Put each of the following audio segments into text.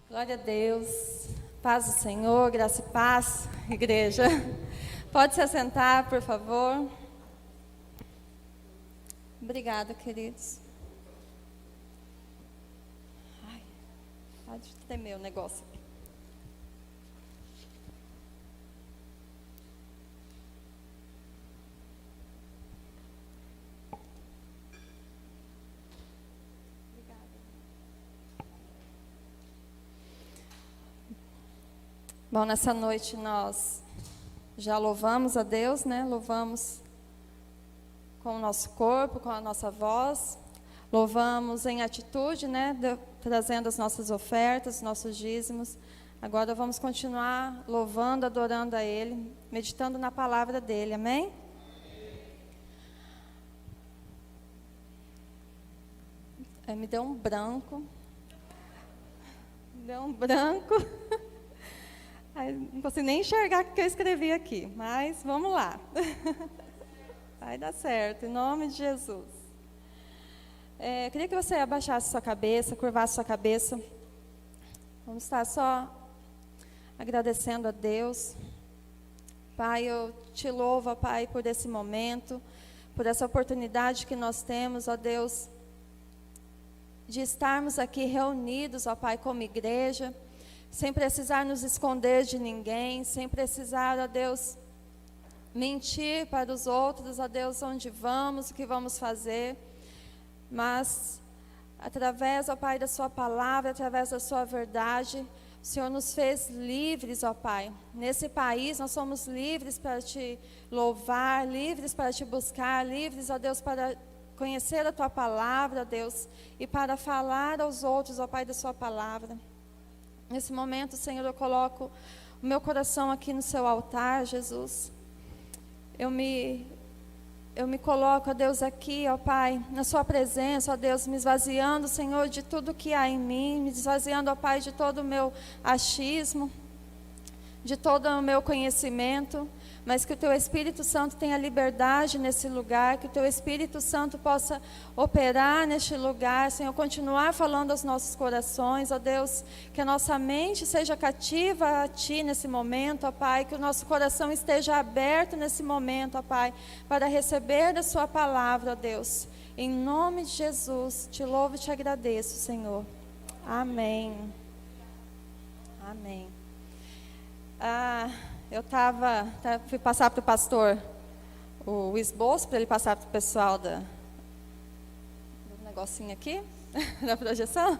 Glória a Deus, paz do Senhor, graça e paz, igreja. Pode se assentar, por favor. Obrigada, queridos. Ai, pode tremer o negócio aqui. Bom, nessa noite nós já louvamos a Deus, né? Louvamos com o nosso corpo, com a nossa voz. Louvamos em atitude, né? Trazendo as nossas ofertas, os nossos dízimos. Agora vamos continuar louvando, adorando a Ele, meditando na palavra dEle, amém? Me deu um branco. Não consigo nem enxergar o que eu escrevi aqui, mas vamos lá. Vai dar certo, em nome de Jesus. Queria que você abaixasse sua cabeça, curvasse sua cabeça. Vamos estar só agradecendo a Deus. Pai, eu te louvo, ó Pai, por esse momento, por essa oportunidade que nós temos, ó Deus, de estarmos aqui reunidos, ó Pai, como igreja, sem precisar nos esconder de ninguém, sem precisar, ó Deus, mentir para os outros, ó Deus, onde vamos, o que vamos fazer, mas através, ó Pai, da sua palavra, através da sua verdade, o Senhor nos fez livres, ó Pai. Nesse país nós somos livres para te louvar, livres para te buscar, livres, ó Deus, para conhecer a tua palavra, ó Deus, e para falar aos outros, ó Pai, da sua palavra. Nesse momento, Senhor, eu coloco o meu coração aqui no seu altar, Jesus. Eu me coloco, ó Deus, aqui, ó Pai, na sua presença, ó Deus, me esvaziando, Senhor, de tudo que há em mim, me esvaziando, ó Pai, de todo o meu achismo, de todo o meu conhecimento, mas que o Teu Espírito Santo tenha liberdade nesse lugar, que o Teu Espírito Santo possa operar neste lugar, Senhor, continuar falando aos nossos corações, ó Deus, que a nossa mente seja cativa a Ti nesse momento, ó Pai, que o nosso coração esteja aberto nesse momento, ó Pai, para receber a Sua palavra, ó Deus. Em nome de Jesus, te louvo e te agradeço, Senhor. Amém. Amém. Eu fui passar para o pastor o esboço, para ele passar para o pessoal do negocinho aqui, da projeção.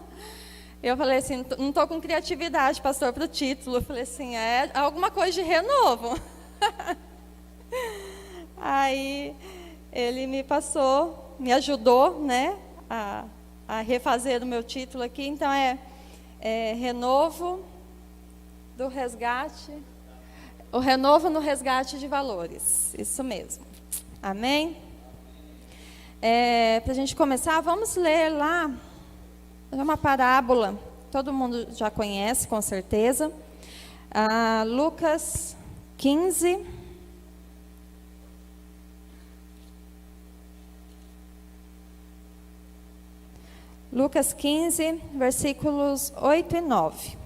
Eu falei assim, não estou com criatividade, pastor, para o título. Eu falei assim, é alguma coisa de renovo. Aí ele me passou, me ajudou, né, a refazer o meu título aqui. Então é renovo do resgate, o renovo no resgate de valores, isso mesmo, amém? Para a gente começar, vamos ler lá, é uma parábola, todo mundo já conhece, com certeza, Lucas 15, versículos 8 e 9.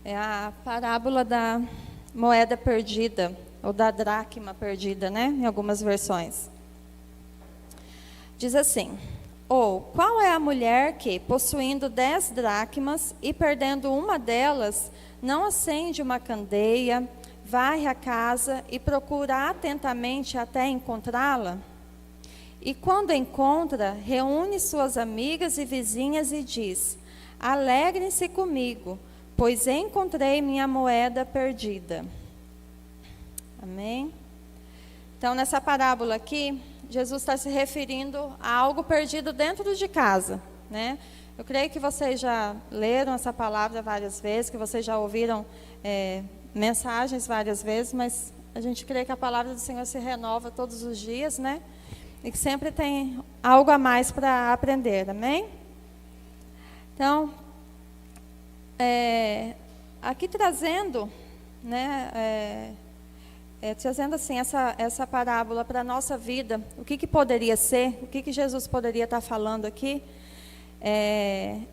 É a parábola da moeda perdida, ou da dracma perdida, né? Em algumas versões. Diz assim: ou qual é a mulher que, possuindo 10 dracmas e perdendo uma delas, não acende uma candeia, varre a casa e procura atentamente até encontrá-la? E quando encontra, reúne suas amigas e vizinhas e diz: alegrem-se comigo, pois encontrei minha moeda perdida. Amém? Então, nessa parábola aqui, Jesus está se referindo a algo perdido dentro de casa, né? Eu creio que vocês já leram essa palavra várias vezes, que vocês já ouviram mensagens várias vezes, mas a gente crê que a palavra do Senhor se renova todos os dias, né? E que sempre tem algo a mais para aprender, amém? Então, aqui trazendo, né, trazendo assim essa parábola para a nossa vida, o que poderia ser, o que Jesus poderia estar falando aqui.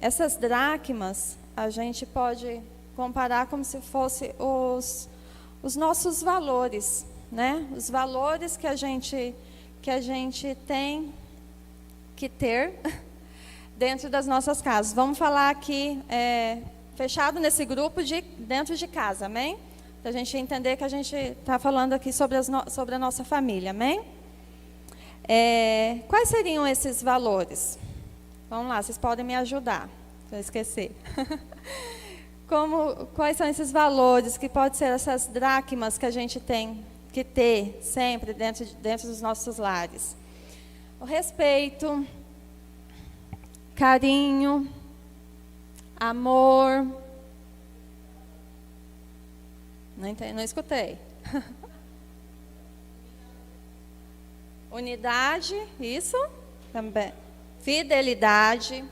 Essas dracmas, a gente pode comparar como se fossem os nossos valores, né? Os valores que a gente tem que ter dentro das nossas casas. Vamos falar aqui, fechado nesse grupo dentro de casa, amém? Para a gente entender que a gente está falando aqui sobre a nossa família, amém? Quais seriam esses valores? Vamos lá, vocês podem me ajudar, se eu esquecer. Quais são esses valores que podem ser essas dracmas que a gente tem que ter sempre dentro dos nossos lares? O respeito, carinho, amor. Não escutei. Unidade, isso também. Fidelidade,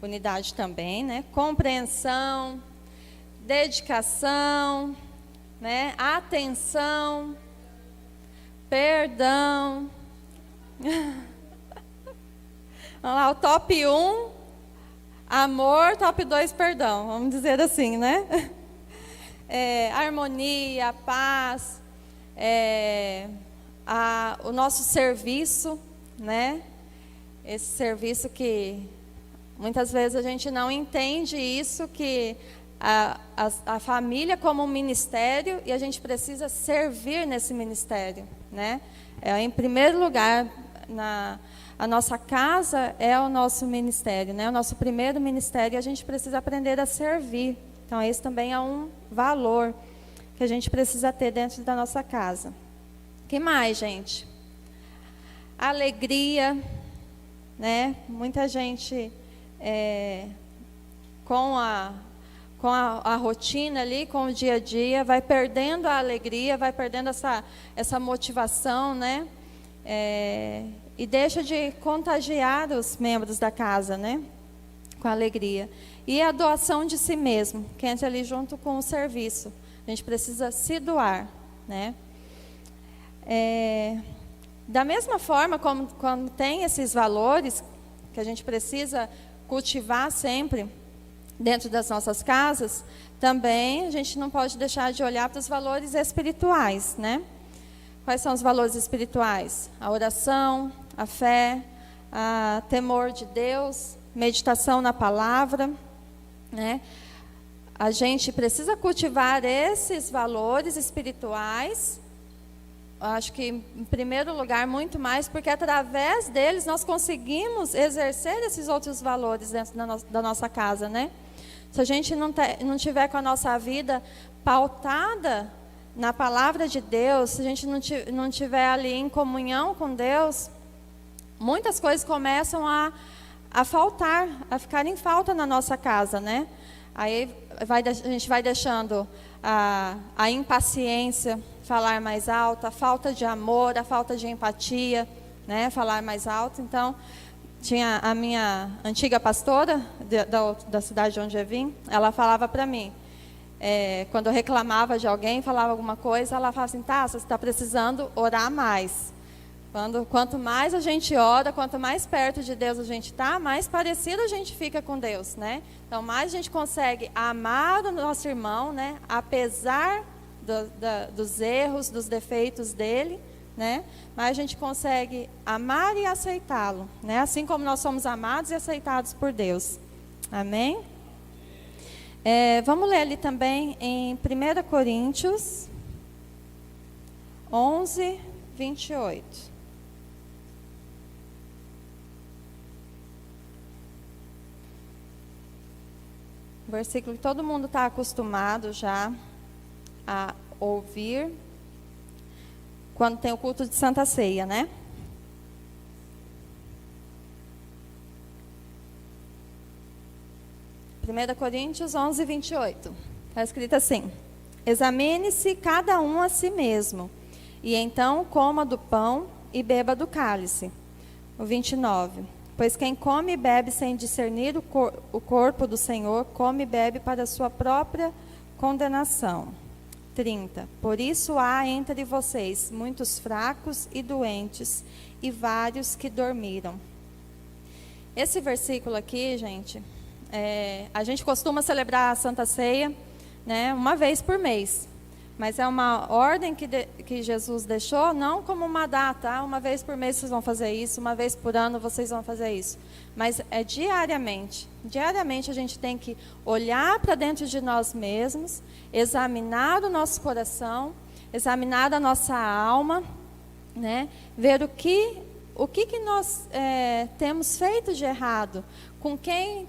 unidade também, né? Compreensão, dedicação, né? Atenção, perdão. Vamos lá, o top 1, amor, top 2, perdão, vamos dizer assim, né? Harmonia, paz, o nosso serviço, né? Esse serviço que muitas vezes a gente não entende isso, que a família como um ministério e a gente precisa servir nesse ministério, né? Em primeiro lugar, a nossa casa é o nosso ministério, né? O nosso primeiro ministério, e a gente precisa aprender a servir. Então, esse também é um valor que a gente precisa ter dentro da nossa casa. O que mais, gente? Alegria, né? Muita gente, com a rotina ali, com o dia a dia, vai perdendo a alegria, vai perdendo essa motivação, né? E deixa de contagiar os membros da casa, né? Com alegria. E a doação de si mesmo, que entra ali junto com o serviço. A gente precisa se doar, né? Da mesma forma, como quando tem esses valores que a gente precisa cultivar sempre dentro das nossas casas, também a gente não pode deixar de olhar para os valores espirituais, né? Quais são os valores espirituais? A oração, a fé, a temor de Deus, meditação na palavra, né? A gente precisa cultivar esses valores espirituais, acho que em primeiro lugar muito mais, porque através deles nós conseguimos exercer esses outros valores dentro da nossa casa, né? Se a gente não tiver com a nossa vida pautada na palavra de Deus, se a gente não tiver ali em comunhão com Deus, muitas coisas começam a faltar, a ficar em falta na nossa casa, né? Aí a gente vai deixando a impaciência falar mais alto, a falta de amor, a falta de empatia, né? Falar mais alto. Então, tinha a minha antiga pastora da cidade de onde eu vim, ela falava para mim, quando eu reclamava de alguém, falava alguma coisa, ela falava assim, tá, você está precisando orar mais. Quanto mais a gente ora, quanto mais perto de Deus a gente está, mais parecido a gente fica com Deus, né? Então, mais a gente consegue amar o nosso irmão, né? Apesar dos erros, dos defeitos dele, né? Mas a gente consegue amar e aceitá-lo, né? Assim como nós somos amados e aceitados por Deus. Amém? Vamos ler ali também em 1 Coríntios 11, 28. Versículo que todo mundo está acostumado já a ouvir quando tem o culto de Santa Ceia, né? Primeira Coríntios 11, 28. Está escrito assim: examine-se cada um a si mesmo, e então coma do pão e beba do cálice. O 29. Pois quem come e bebe sem discernir o corpo do Senhor, come e bebe para a sua própria condenação. 30. Por isso há entre vocês muitos fracos e doentes, e vários que dormiram. Esse versículo aqui, gente, a gente costuma celebrar a Santa Ceia, né, uma vez por mês. Mas é uma ordem que Jesus deixou, não como uma data, uma vez por mês vocês vão fazer isso, uma vez por ano vocês vão fazer isso. Mas é diariamente. Diariamente a gente tem que olhar para dentro de nós mesmos, examinar o nosso coração, examinar a nossa alma, né? Ver o que nós temos feito de errado, com quem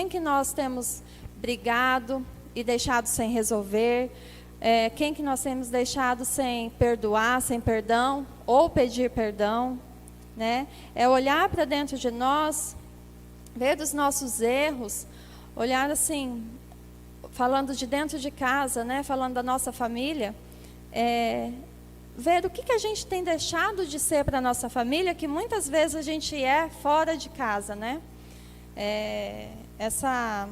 que nós temos brigado e deixado sem resolver, quem que nós temos deixado sem perdoar, sem perdão, ou pedir perdão, né? É olhar para dentro de nós, ver os nossos erros, olhar assim, falando de dentro de casa, né? Falando da nossa família, ver o que a gente tem deixado de ser para a nossa família, que muitas vezes a gente é fora de casa, né? Essa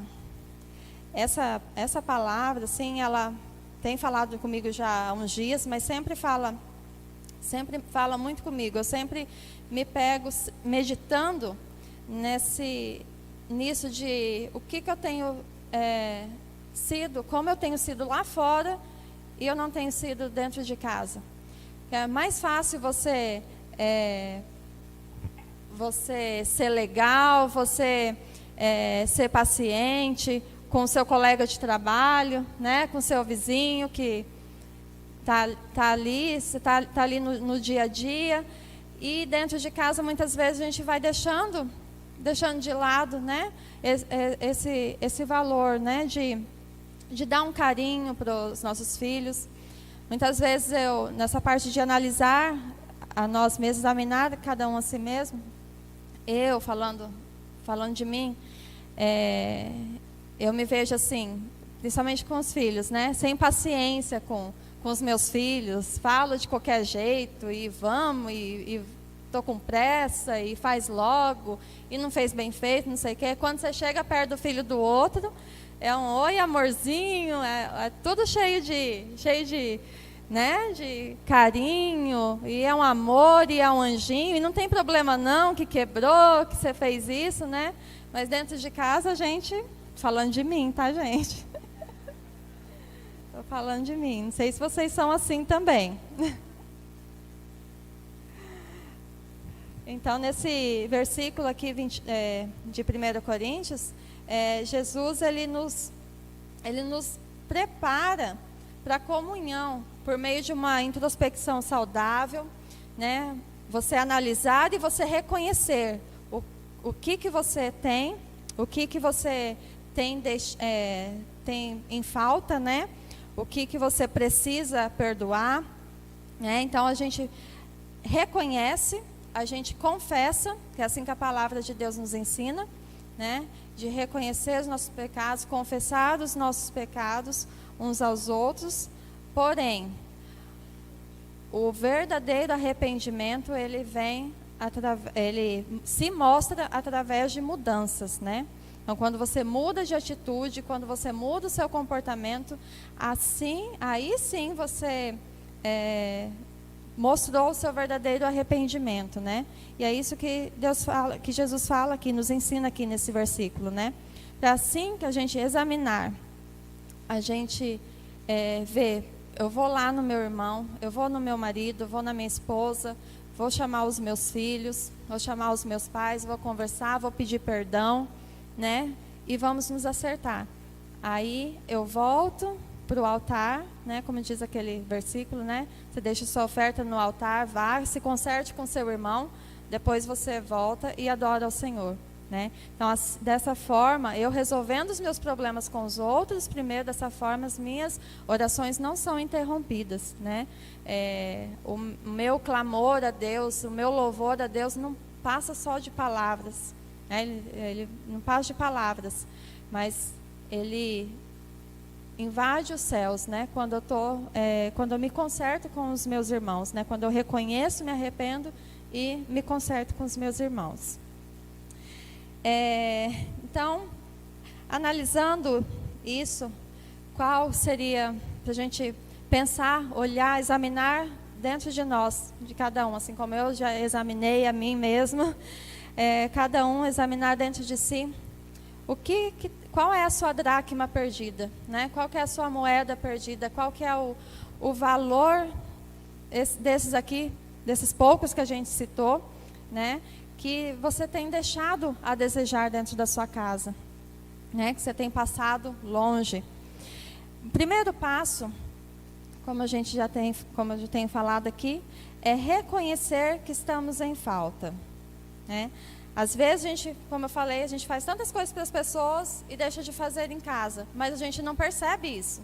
palavra, assim, ela tem falado comigo já há uns dias, mas sempre fala muito comigo. Eu sempre me pego meditando nisso de o que eu tenho sido, como eu tenho sido lá fora e eu não tenho sido dentro de casa. É mais fácil você ser legal, você ser paciente com o seu colega de trabalho, né, com o seu vizinho que tá ali, você tá ali no dia a dia, e dentro de casa muitas vezes a gente vai deixando de lado, né, esse valor, né, de dar um carinho para os nossos filhos. Muitas vezes nessa parte de analisar a nós mesmos, examinar cada um a si mesmo, eu falando de mim, eu me vejo assim, principalmente com os filhos, né? Sem paciência com os meus filhos, falo de qualquer jeito e vamos, e tô com pressa e faz logo, e não fez bem feito, não sei o quê. Quando você chega perto do filho do outro, é um oi, amorzinho, é tudo cheio de, né, de carinho, e é um amor, e é um anjinho, e não tem problema não, que quebrou, que você fez isso, né? Mas dentro de casa a gente... Falando de mim, tá, gente? Estou falando de mim. Não sei se vocês são assim também. Então, nesse versículo aqui de 1 Coríntios, Jesus ele nos prepara para a comunhão por meio de uma introspecção saudável, né? Você analisar e você reconhecer o que você tem, o que você tem em falta, né? O que você precisa perdoar, né? Então a gente reconhece, a gente confessa, que é assim que a palavra de Deus nos ensina, né? De reconhecer os nossos pecados, confessar os nossos pecados uns aos outros. Porém, o verdadeiro arrependimento, ele se mostra através de mudanças, né? Então, quando você muda de atitude, quando você muda o seu comportamento, aí sim você mostrou o seu verdadeiro arrependimento, né? E é isso que que Jesus fala aqui, nos ensina aqui nesse versículo, né? É assim que a gente examinar, a gente ver, eu vou lá no meu irmão, eu vou no meu marido, eu vou na minha esposa, vou chamar os meus filhos, vou chamar os meus pais, vou conversar, vou pedir perdão, né? E vamos nos acertar. Aí eu volto para o altar, né? Como diz aquele versículo, né? Você deixa sua oferta no altar, vá, se conserte com seu irmão, depois você volta e adora ao Senhor, né? Então, dessa forma, eu resolvendo os meus problemas com os outros, primeiro, dessa forma, as minhas orações não são interrompidas, né? O meu clamor a Deus, o meu louvor a Deus não passa só de palavras, né? Ele não passa de palavras, mas ele invade os céus, né? Quando eu me conserto com os meus irmãos, né? Quando eu reconheço, me arrependo e me conserto com os meus irmãos. Então, analisando isso, qual seria para a gente pensar, olhar, examinar dentro de nós, de cada um, assim como eu já examinei a mim mesma, cada um examinar dentro de si qual é a sua dracma perdida, né? Qual que é a sua moeda perdida, qual que é o valor desses poucos que a gente citou, né? Que você tem deixado a desejar dentro da sua casa, né? Que você tem passado longe. O primeiro passo, como eu tenho falado aqui, é reconhecer que estamos em falta, né? Às vezes, a gente, como eu falei, a gente faz tantas coisas para as pessoas e deixa de fazer em casa, mas a gente não percebe isso.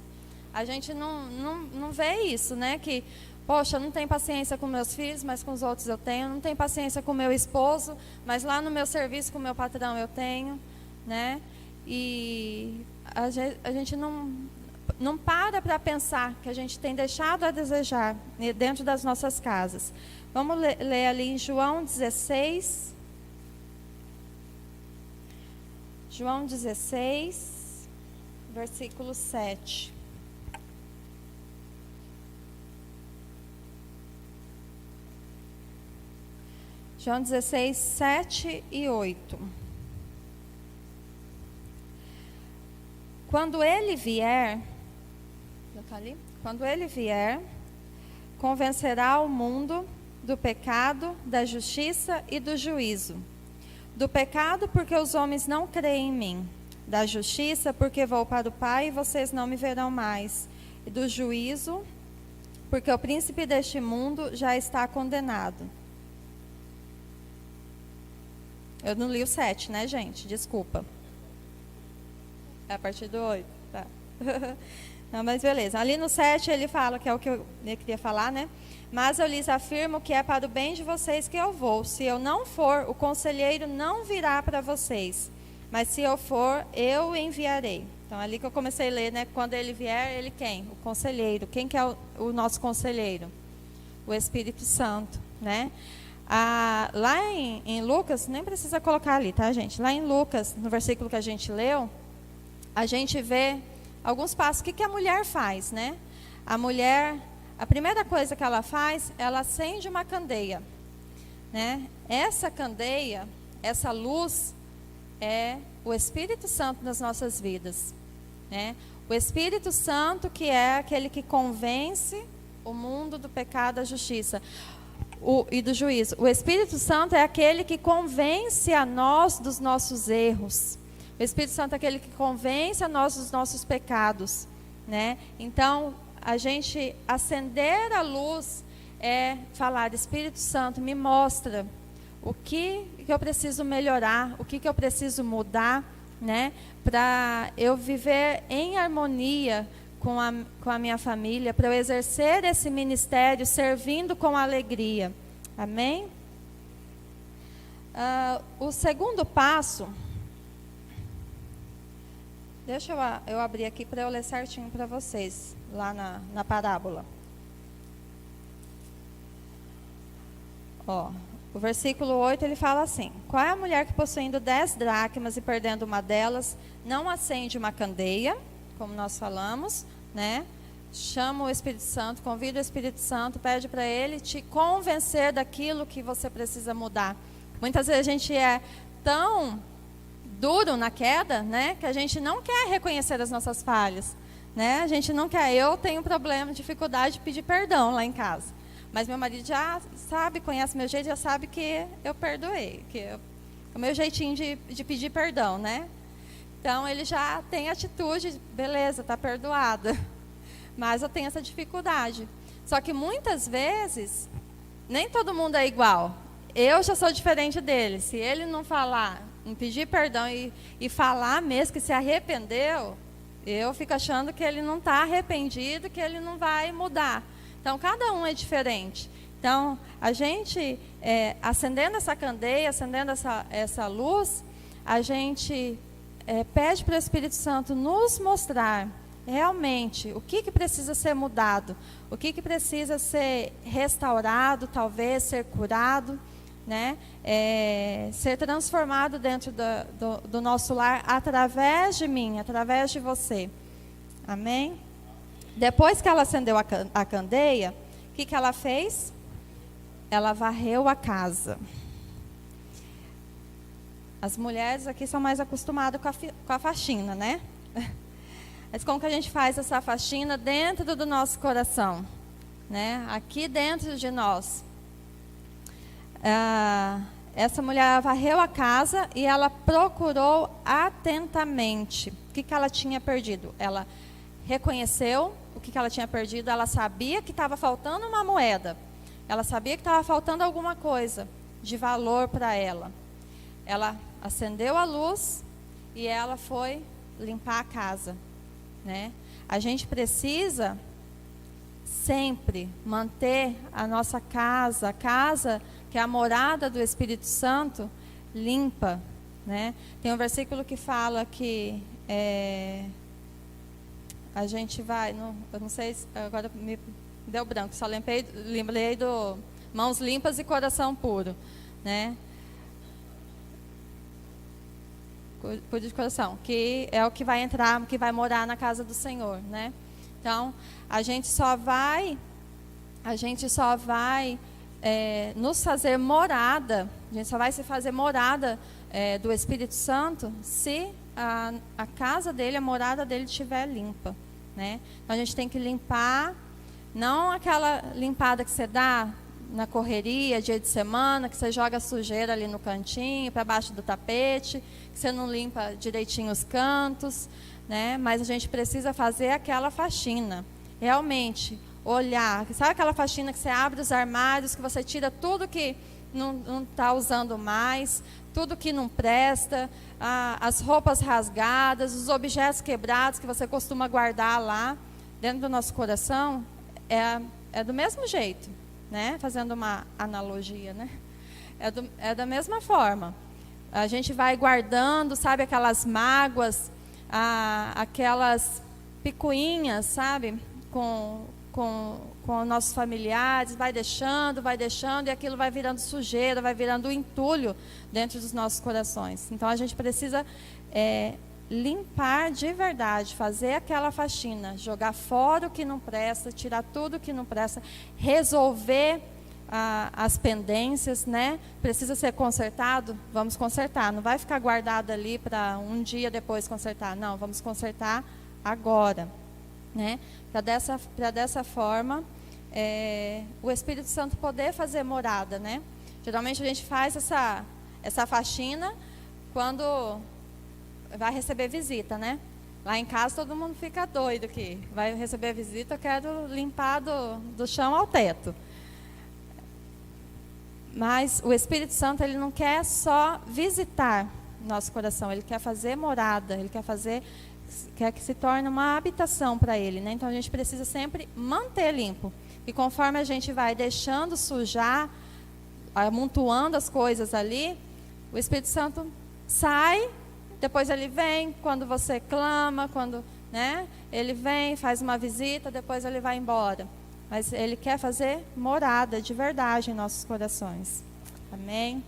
A gente não vê isso, né? Que, poxa, eu não tenho paciência com meus filhos, mas com os outros eu tenho. Não tenho paciência com meu esposo, mas lá no meu serviço com o meu patrão eu tenho, né? E a gente não para pensar que a gente tem deixado a desejar dentro das nossas casas. Vamos ler ali em João 16. João 16, versículo 7. João 16, 7 e 8. Quando ele vier, convencerá o mundo do pecado, da justiça e do juízo. Do pecado, porque os homens não creem em mim. Da justiça, porque vou para o Pai e vocês não me verão mais. E do juízo, porque o príncipe deste mundo já está condenado. Eu não li o 7, né, gente? Desculpa. É a partir do 8. Tá. Não, mas beleza. Ali no 7 ele fala, que é o que eu queria falar, né? Mas eu lhes afirmo que é para o bem de vocês que eu vou. Se eu não for, o conselheiro não virá para vocês. Mas se eu for, eu o enviarei. Então, ali que eu comecei a ler, né? Quando ele vier, ele quem? O conselheiro. Quem que é o nosso conselheiro? O Espírito Santo, né? Lá em Lucas, nem precisa colocar ali, tá, gente? Lá em Lucas, no versículo que a gente leu, a gente vê alguns passos. O que a mulher faz, né? A primeira coisa que ela faz, ela acende uma candeia, né? Essa candeia, essa luz, é o Espírito Santo nas nossas vidas, né? O Espírito Santo que é aquele que convence o mundo do pecado, da justiça e do juízo. O Espírito Santo é aquele que convence a nós dos nossos erros. O Espírito Santo é aquele que convence a nós dos nossos pecados, né? Então, a gente acender a luz é falar: Espírito Santo, me mostra o que eu preciso melhorar, o que eu preciso mudar, né? Para eu viver em harmonia com a minha família, para eu exercer esse ministério servindo com alegria. Amém? O segundo passo, deixa eu abrir aqui para eu ler certinho para vocês, lá na parábola. O versículo 8, ele fala assim: qual é a mulher que, possuindo 10 dracmas e perdendo uma delas, não acende uma candeia, como nós falamos, né? Chama o Espírito Santo, convida o Espírito Santo, pede para ele te convencer daquilo que você precisa mudar. Muitas vezes a gente é tão duro na queda, né, que a gente não quer reconhecer as nossas falhas, né? A gente não quer. Eu tenho problema, dificuldade de pedir perdão lá em casa, mas meu marido já sabe, conhece meu jeito, já sabe que eu perdoei, o meu jeitinho de pedir perdão, né? Então ele já tem atitude, beleza, está perdoada, mas eu tenho essa dificuldade. Só que muitas vezes nem todo mundo é igual. Eu já sou diferente dele. Se ele não falar, não pedir perdão e falar mesmo que se arrependeu, eu fico achando que ele não está arrependido, que ele não vai mudar. Então, cada um é diferente. Então, a gente, acendendo essa candeia, acendendo essa luz, a gente pede para o Espírito Santo nos mostrar realmente o que precisa ser mudado, o que precisa ser restaurado, talvez ser curado, né? Ser transformado dentro do nosso lar através de mim, através de você. Amém? Depois que ela acendeu a candeia, o que ela fez? Ela varreu a casa. As mulheres aqui são mais acostumadas com a faxina, né? Mas como que a gente faz essa faxina dentro do nosso coração? Né? Aqui dentro de nós. Essa mulher varreu a casa e ela procurou atentamente o que ela tinha perdido. Ela reconheceu o que ela tinha perdido, ela sabia que estava faltando uma moeda, ela sabia que estava faltando alguma coisa de valor para ela. Ela acendeu a luz e ela foi limpar a casa, né? A gente precisa sempre manter a nossa casa, a casa que é a morada do Espírito Santo, limpa, né? Tem um versículo que fala que a gente vai, eu não sei, agora me deu branco, só lembrei do mãos limpas e coração puro, né? Puro de coração, que é o que vai entrar, que vai morar na casa do Senhor, né? Então, a gente só vai nos fazer morada, a gente só vai se fazer morada do Espírito Santo se a casa dele, a morada dele estiver limpa, né? Então a gente tem que limpar, não aquela limpada que você dá na correria, dia de semana, que você joga sujeira ali no cantinho, para baixo do tapete, que você não limpa direitinho os cantos, né? Mas a gente precisa fazer aquela faxina, realmente olhar, sabe aquela faxina que você abre os armários, que você tira tudo que não está usando mais, tudo que não presta, as roupas rasgadas, os objetos quebrados que você costuma guardar lá dentro do nosso coração, é do mesmo jeito, né? Fazendo uma analogia, né? É da mesma forma. A gente vai guardando, sabe, aquelas mágoas, aquelas picuinhas, sabe, com nossos familiares, vai deixando, e aquilo vai virando sujeira, vai virando entulho dentro dos nossos corações. Então, a gente precisa limpar de verdade, fazer aquela faxina, jogar fora o que não presta, tirar tudo o que não presta, resolver as pendências, né? Precisa ser consertado? Vamos consertar. Não vai ficar guardado ali para um dia depois consertar. Não, vamos consertar agora, né? Para dessa forma o Espírito Santo poder fazer morada, né? Geralmente a gente faz essa faxina quando vai receber visita, né? Lá em casa todo mundo fica doido que vai receber visita, eu quero limpar do chão ao teto. Mas o Espírito Santo, ele não quer só visitar nosso coração, ele quer fazer morada, ele quer que se torne uma habitação para ele, né? Então a gente precisa sempre manter limpo. E conforme a gente vai deixando sujar, amontoando as coisas ali, o Espírito Santo sai, depois ele vem quando você clama, né? Ele vem, faz uma visita, depois ele vai embora. Mas ele quer fazer morada de verdade em nossos corações. Amém?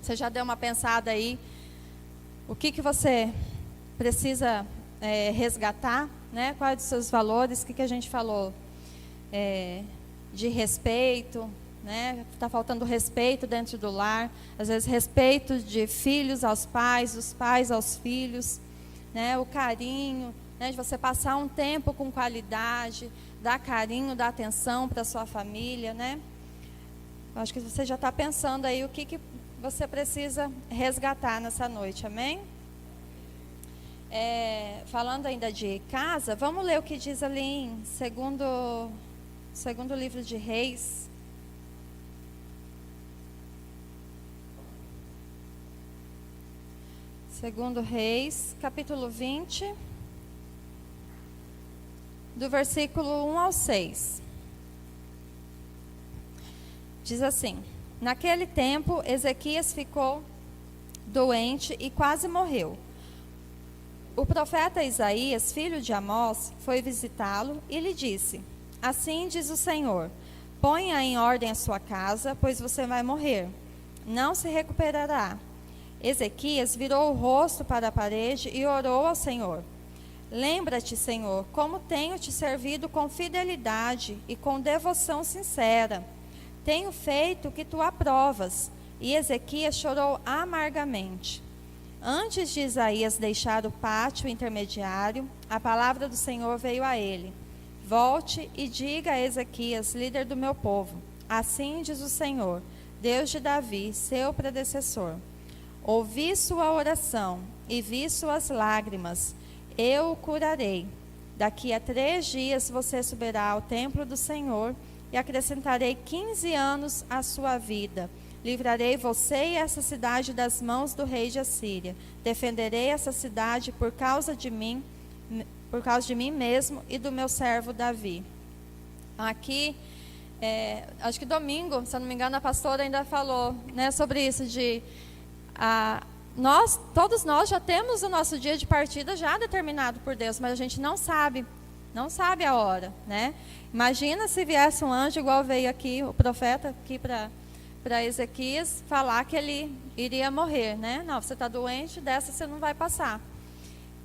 Você já deu uma pensada aí? O que você precisa resgatar, né? Quais os seus valores? O que a gente falou? De respeito, né? Está faltando respeito dentro do lar. Às vezes respeito de filhos aos pais, dos pais aos filhos, né? O carinho, né? De você passar um tempo com qualidade, dar carinho, dar atenção para a sua família, né? Acho que você já está pensando aí o que você precisa resgatar nessa noite, amém? Falando ainda de casa, vamos ler o que diz ali em segundo livro de Reis. Segundo Reis, capítulo 20, do versículo 1 ao 6. Diz assim: naquele tempo, Ezequias ficou doente e quase morreu. O profeta Isaías, filho de Amós, foi visitá-lo e lhe disse: assim diz o Senhor, ponha em ordem a sua casa, pois você vai morrer, não se recuperará. Ezequias virou o rosto para a parede e orou ao Senhor: Lembra-te, Senhor, como tenho te servido com fidelidade e com devoção sincera. Tenho feito o que tu aprovas. E Ezequias chorou amargamente. Antes de Isaías deixar o pátio intermediário, a palavra do Senhor veio a ele. Volte e diga a Ezequias, líder do meu povo. Assim diz o Senhor, Deus de Davi, seu predecessor. Ouvi sua oração e vi suas lágrimas. Eu o curarei. Daqui a 3 dias você subirá ao templo do Senhor e acrescentarei 15 anos à sua vida. Livrarei você e essa cidade das mãos do rei de Assíria. Defenderei essa cidade por causa de mim mesmo e do meu servo Davi. Aqui, acho que domingo, se eu não me engano, a pastora ainda falou, né, sobre isso de... todos nós já temos o nosso dia de partida já determinado por Deus, mas a gente não sabe a hora, né? Imagina se viesse um anjo igual veio aqui, o profeta aqui para Ezequias, falar que ele iria morrer, né? Não, você está doente, dessa você não vai passar.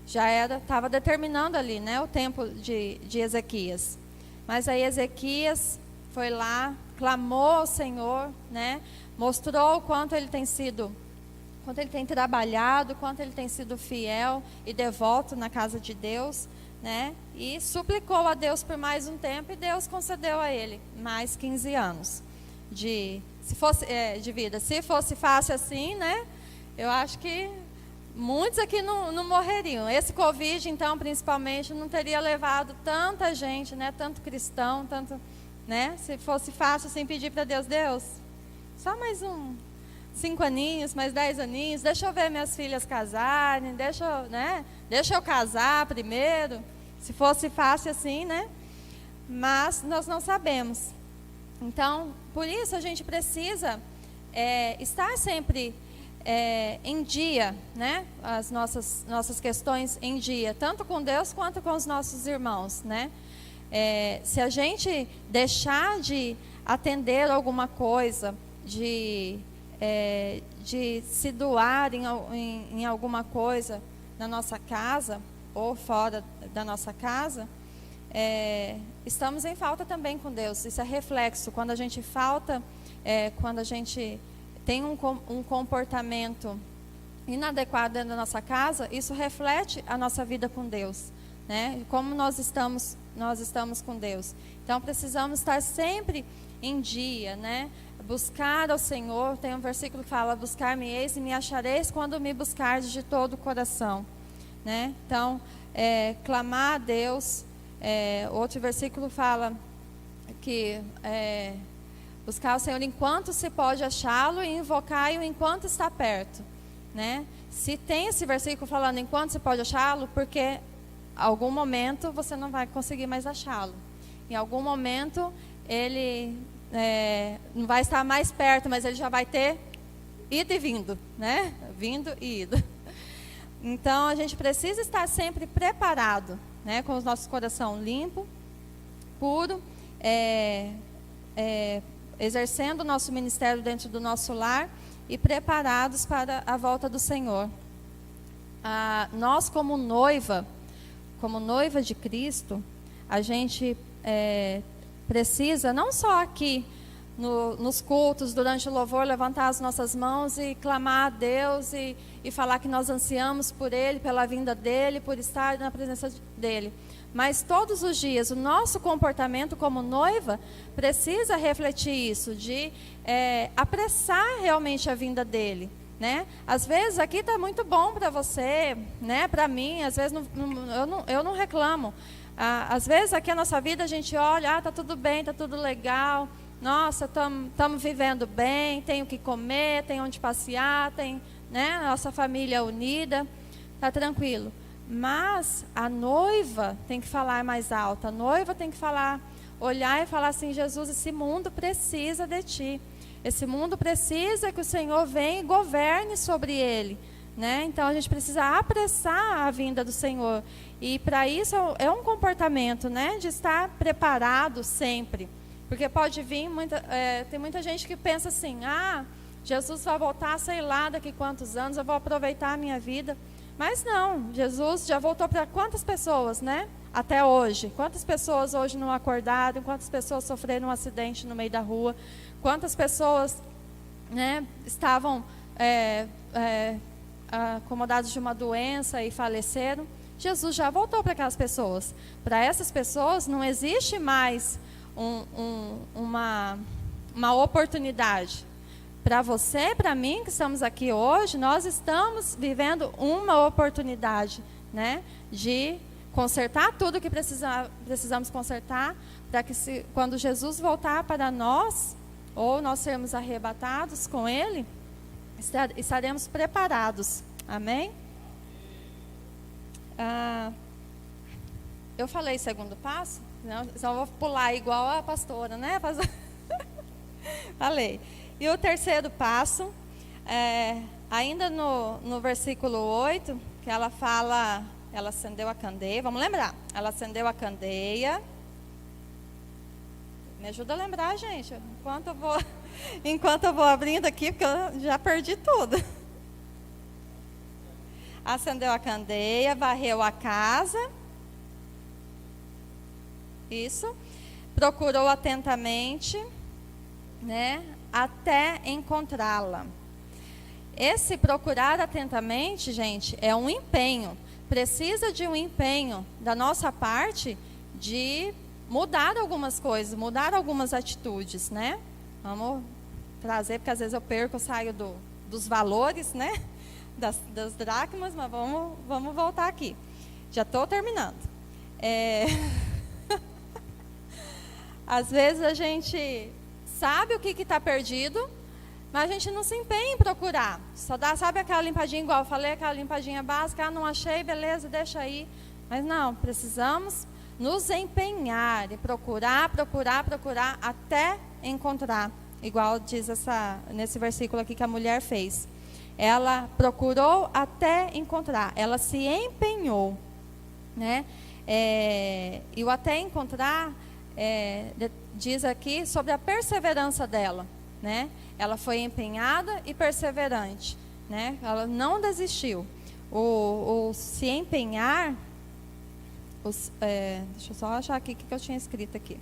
Já estava determinando ali, né, o tempo de Ezequias. Mas aí Ezequias foi lá, clamou ao Senhor, né? Mostrou o quanto ele tem trabalhado, quanto ele tem sido fiel e devoto na casa de Deus, né? E suplicou a Deus por mais um tempo e Deus concedeu a ele mais 15 anos de vida. Se fosse fácil assim, né? Eu acho que muitos aqui não morreriam. Esse Covid, então, principalmente, não teria levado tanta gente, né? Tanto cristão, né? Se fosse fácil assim pedir para Deus, só mais 5 aninhos, mais 10 aninhos, deixa eu ver minhas filhas casarem, deixa eu casar primeiro, se fosse fácil assim, né? Mas nós não sabemos. Então, por isso a gente precisa estar sempre em dia, né? As nossas questões em dia, tanto com Deus quanto com os nossos irmãos, né? Se a gente deixar de atender alguma coisa, de se doar em alguma coisa na nossa casa ou fora da nossa casa, estamos em falta também com Deus. Isso é reflexo. Quando a gente falta, quando a gente tem um comportamento inadequado dentro da nossa casa, isso reflete a nossa vida com Deus, né? Como nós estamos com Deus. Então precisamos estar sempre em dia, né? Buscar ao Senhor. Tem um versículo que fala: buscar-me-eis e me achareis quando me buscardes de todo o coração, né? Então, clamar a Deus. Outro versículo fala que buscar o Senhor enquanto se pode achá-lo e invocai-o enquanto está perto, né? Se tem esse versículo falando enquanto se pode achá-lo, porque algum momento você não vai conseguir mais achá-lo. Em algum momento ele não vai estar mais perto, mas ele já vai ter ido e vindo, né? Vindo e ido. Então a gente precisa estar sempre preparado, né? Com o nosso coração limpo, puro, exercendo o nosso ministério dentro do nosso lar e preparados para a volta do Senhor. Nós como noiva de Cristo, a gente precisa, não só aqui nos cultos, durante o louvor, levantar as nossas mãos e clamar a Deus e falar que nós ansiamos por Ele, pela vinda dEle, por estar na presença dEle. Mas todos os dias, o nosso comportamento como noiva precisa refletir isso, de apressar realmente a vinda dEle, né? Às vezes aqui está muito bom para você, né? Para mim, às vezes eu não reclamo. Às vezes aqui a nossa vida a gente olha, está tudo bem, está tudo legal, nossa, estamos vivendo bem, tem o que comer, tem onde passear, tem, né, a nossa família unida, está tranquilo. Mas a noiva tem que falar mais alto, a noiva tem que olhar e falar assim: Jesus, esse mundo precisa de Ti, esse mundo precisa que o Senhor venha e governe sobre ele, né? Então a gente precisa apressar a vinda do Senhor. E para isso é um comportamento, né, de estar preparado sempre. Porque pode vir, tem muita gente que pensa assim: Jesus vai voltar, sei lá, daqui quantos anos, eu vou aproveitar a minha vida. Mas não, Jesus já voltou para quantas pessoas, né? Até hoje. Quantas pessoas hoje não acordaram? Quantas pessoas sofreram um acidente no meio da rua? Quantas pessoas, né, estavam acomodadas de uma doença e faleceram? Jesus já voltou para aquelas pessoas. Para essas pessoas não existe mais uma oportunidade. Para você, para mim, que estamos aqui hoje, nós estamos vivendo uma oportunidade, né, de consertar tudo que precisamos consertar, para que quando Jesus voltar para nós, ou nós sermos arrebatados com Ele, estaremos preparados. Amém? Eu falei segundo passo, não, só vou pular igual a pastora, né? Falei. E o terceiro passo, ainda no versículo 8, que ela fala, ela acendeu a candeia, vamos lembrar, ela acendeu a candeia. Me ajuda a lembrar, gente, enquanto eu vou abrindo aqui, porque eu já perdi tudo. Acendeu a candeia, varreu a casa. Isso. Procurou atentamente, né, até encontrá-la. Esse procurar atentamente, gente, é um empenho. Precisa de um empenho da nossa parte de mudar algumas coisas, mudar algumas atitudes, né? Vamos trazer, porque às vezes eu saio dos valores, né? Das dracmas, mas vamos voltar aqui. Já estou terminando. Às vezes a gente sabe o que está perdido, mas a gente não se empenha em procurar. Só dá, sabe aquela limpadinha, igual eu falei, aquela limpadinha básica, não achei, beleza, deixa aí. Mas não, precisamos nos empenhar e procurar até encontrar. Igual diz nesse versículo aqui que a mulher fez. Ela procurou até encontrar, ela se empenhou, né? E o até encontrar diz aqui sobre a perseverança dela, né? Ela foi empenhada e perseverante, né? Ela não desistiu. O se empenhar, deixa eu só achar aqui o que eu tinha escrito aqui.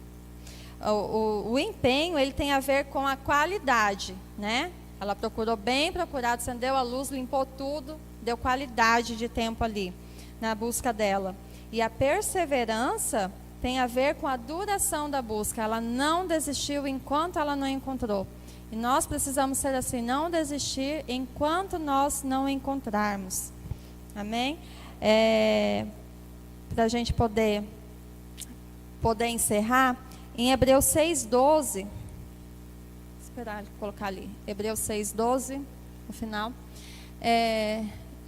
O empenho, ele tem a ver com a qualidade, né? Ela procurou bem procurado, acendeu a luz, limpou tudo, deu qualidade de tempo ali na busca dela. E a perseverança tem a ver com a duração da busca. Ela não desistiu enquanto ela não encontrou. E nós precisamos ser assim, não desistir enquanto nós não encontrarmos. Amém? Para a gente poder encerrar, em Hebreus 6,12, esperar ele colocar ali, Hebreus 6,12, no final,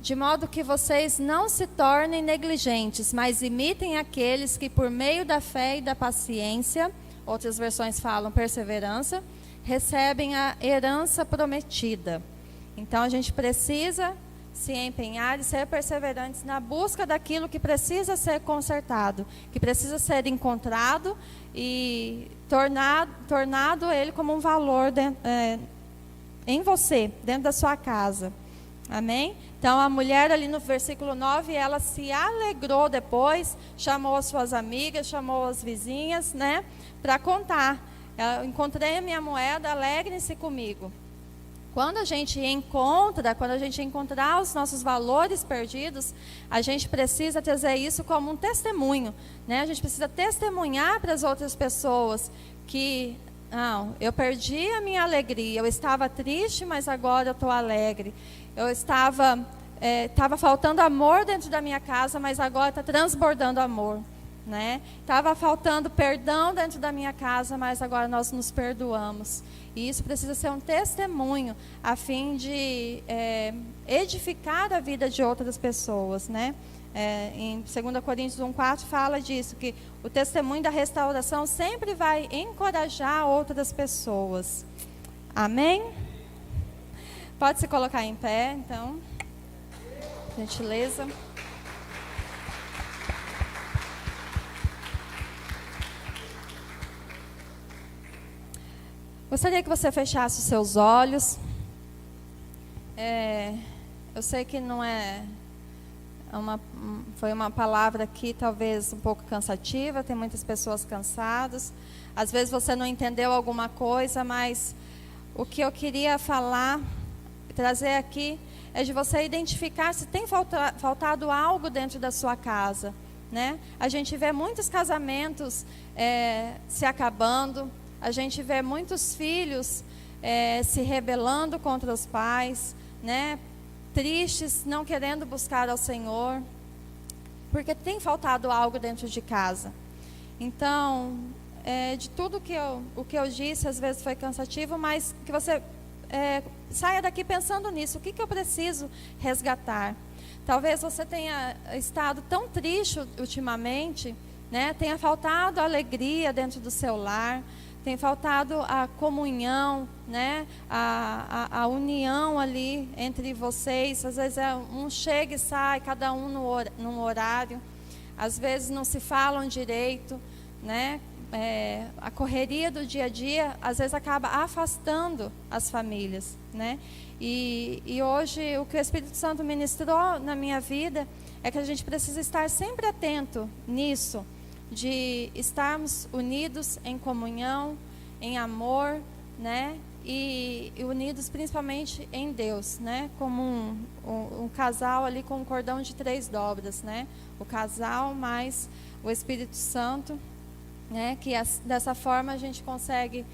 de modo que vocês não se tornem negligentes, mas imitem aqueles que por meio da fé e da paciência, outras versões falam perseverança, recebem a herança prometida. Então a gente precisa se empenhar e ser perseverantes na busca daquilo que precisa ser consertado, que precisa ser encontrado e tornado ele como um valor em você, dentro da sua casa. Amém? Então a mulher ali no versículo 9, ela se alegrou depois, chamou as suas amigas, chamou as vizinhas, né, para contar. Eu encontrei a minha moeda, alegrem-se comigo. Quando a gente encontrar os nossos valores perdidos, a gente precisa trazer isso como um testemunho, né? A gente precisa testemunhar para as outras pessoas que, não, eu perdi a minha alegria, eu estava triste, mas agora eu estou alegre. Eu estava faltando amor dentro da minha casa, mas agora está transbordando amor, né? Estava faltando perdão dentro da minha casa, mas agora nós nos perdoamos. E isso precisa ser um testemunho a fim de edificar a vida de outras pessoas, né? Em 2 Coríntios 1,4 fala disso, que o testemunho da restauração sempre vai encorajar outras pessoas. Amém? Pode se colocar em pé, então. Gentileza. Gostaria que você fechasse os seus olhos. Eu sei que não é Foi uma palavra aqui talvez um pouco cansativa, tem muitas pessoas cansadas. Às vezes você não entendeu alguma coisa, mas o que eu queria falar, trazer aqui, é de você identificar se tem faltado algo dentro da sua casa, né? A gente vê muitos casamentos se acabando, a gente vê muitos filhos se rebelando contra os pais, né? Tristes, não querendo buscar ao Senhor, porque tem faltado algo dentro de casa. Então, de tudo o que eu disse, às vezes foi cansativo, mas que você saia daqui pensando nisso. O que eu preciso resgatar? Talvez você tenha estado tão triste ultimamente, né? Tenha faltado alegria dentro do seu lar, tem faltado a comunhão, né? A união ali entre vocês. Às vezes um chega e sai, cada um num horário. Às vezes não se falam direito, né? A correria do dia a dia, às vezes acaba afastando as famílias, né? E hoje o que o Espírito Santo ministrou na minha vida é que a gente precisa estar sempre atento nisso, de estarmos unidos em comunhão, em amor, né? E unidos principalmente em Deus, né? Como um casal ali com um cordão de 3 dobras, né? O casal mais o Espírito Santo, né? Que dessa forma a gente consegue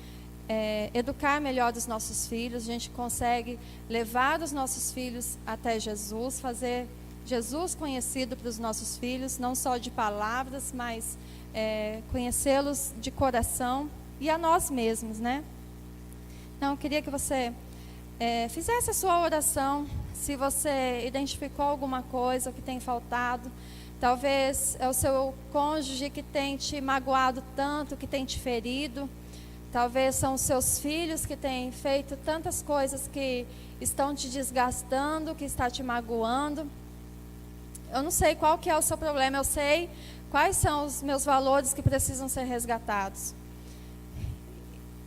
educar melhor os nossos filhos, a gente consegue levar os nossos filhos até Jesus, fazer Jesus conhecido para os nossos filhos, não só de palavras, mas conhecê-los de coração e a nós mesmos, né? Então, eu queria que você fizesse a sua oração, se você identificou alguma coisa que tem faltado. Talvez é o seu cônjuge que tem te magoado tanto, que tem te ferido. Talvez são os seus filhos que têm feito tantas coisas que estão te desgastando, que está te magoando. Eu não sei qual que é o seu problema, eu sei quais são os meus valores que precisam ser resgatados.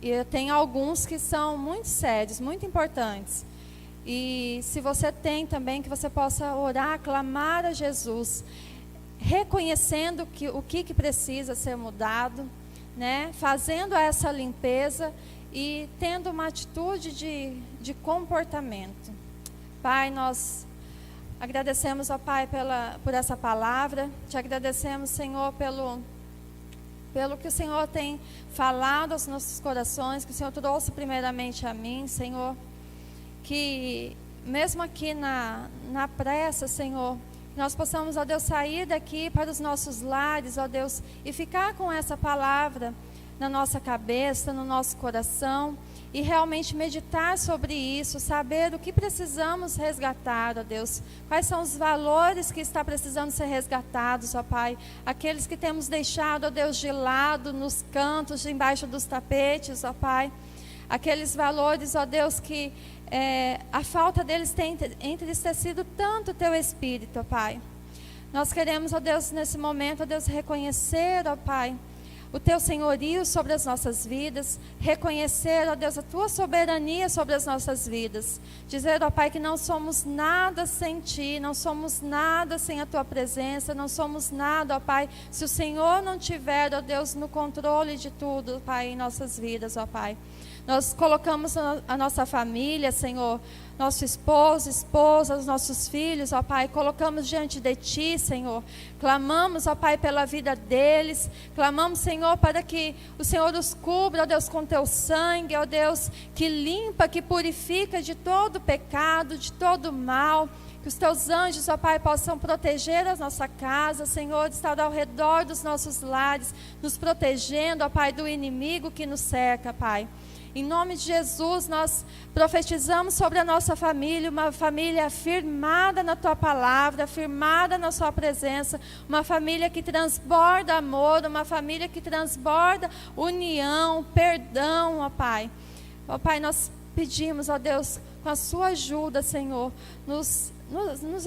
E eu tenho alguns que são muito sérios, muito importantes. E se você tem também, que você possa orar, clamar a Jesus, reconhecendo o que precisa ser mudado, né? Fazendo essa limpeza e tendo uma atitude de comportamento. Pai, nós agradecemos, ó Pai, por essa palavra. Te agradecemos, Senhor, pelo que o Senhor tem falado aos nossos corações, que o Senhor trouxe primeiramente a mim, Senhor. Que mesmo aqui na pressa, Senhor, nós possamos, ó Deus, sair daqui para os nossos lares, ó Deus, e ficar com essa palavra na nossa cabeça, no nosso coração, e realmente meditar sobre isso, saber o que precisamos resgatar, ó Deus. Quais são os valores que está precisando ser resgatados, ó Pai. Aqueles que temos deixado, ó Deus, de lado, nos cantos, embaixo dos tapetes, ó Pai. Aqueles valores, ó Deus, que a falta deles tem entristecido tanto o Teu Espírito, ó Pai. Nós queremos, ó Deus, nesse momento, ó Deus, reconhecer, ó Pai, o Teu senhorio sobre as nossas vidas, reconhecer, ó Deus, a Tua soberania sobre as nossas vidas. Dizer, ó Pai, que não somos nada sem Ti, não somos nada sem a Tua presença, não somos nada, ó Pai, se o Senhor não tiver, ó Deus, no controle de tudo, Pai, em nossas vidas, ó Pai. Nós colocamos a nossa família, Senhor, nosso esposo, esposa, os nossos filhos, ó Pai, colocamos diante de Ti, Senhor. Clamamos, ó Pai, pela vida deles. Clamamos, Senhor, para que o Senhor os cubra, ó Deus, com Teu sangue, ó Deus, que limpa, que purifica de todo pecado, de todo mal. Que os Teus anjos, ó Pai, possam proteger a nossa casa, Senhor, estar ao redor dos nossos lares, nos protegendo, ó Pai, do inimigo que nos cerca, Pai. Em nome de Jesus, nós profetizamos sobre a nossa família, uma família firmada na Tua palavra, firmada na Sua presença, uma família que transborda amor, uma família que transborda união, perdão, ó Pai. Ó Pai, nós pedimos, ó Deus, com a Sua ajuda, Senhor, nos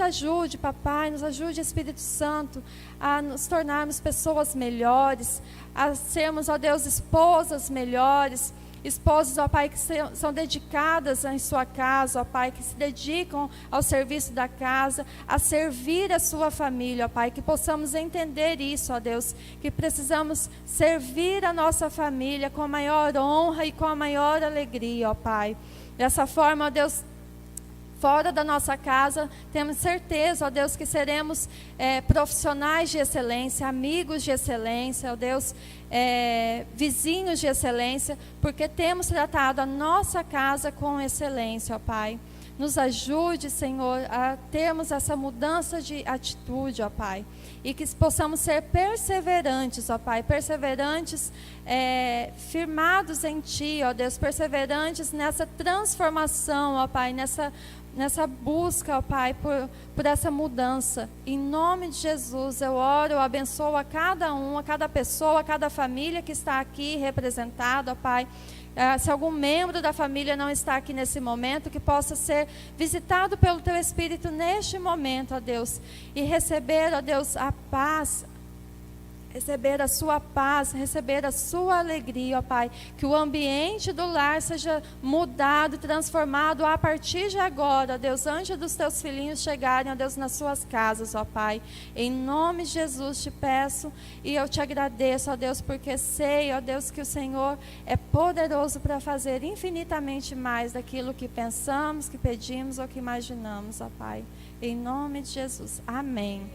ajude, Papai, nos ajude, Espírito Santo, a nos tornarmos pessoas melhores, a sermos, ó Deus, esposas melhores, esposas, ó Pai, que são dedicadas em sua casa, ó Pai, que se dedicam ao serviço da casa, a servir a sua família, ó Pai, que possamos entender isso, ó Deus, que precisamos servir a nossa família com a maior honra e com a maior alegria, ó Pai. Dessa forma, ó Deus, fora da nossa casa, temos certeza, ó Deus, que seremos profissionais de excelência, amigos de excelência, ó Deus, vizinhos de excelência, porque temos tratado a nossa casa com excelência, ó Pai. Nos ajude, Senhor, a termos essa mudança de atitude, ó Pai. E que possamos ser perseverantes, ó Pai. Perseverantes, firmados em Ti, ó Deus. Perseverantes nessa transformação, ó Pai. Nessa busca, ó Pai, por essa mudança. Em nome de Jesus, eu oro, eu abençoo a cada um, a cada pessoa, a cada família que está aqui representada, ó Pai. Se algum membro da família não está aqui nesse momento, que possa ser visitado pelo Teu Espírito neste momento, ó Deus, e receber, ó Deus, a paz, receber a sua paz, receber a sua alegria, ó Pai, que o ambiente do lar seja mudado, transformado a partir de agora, ó Deus, antes dos Teus filhinhos chegarem, ó Deus, nas suas casas, ó Pai. Em nome de Jesus te peço e eu te agradeço, ó Deus, porque sei, ó Deus, que o Senhor é poderoso para fazer infinitamente mais daquilo que pensamos, que pedimos ou que imaginamos, ó Pai. Em nome de Jesus. Amém.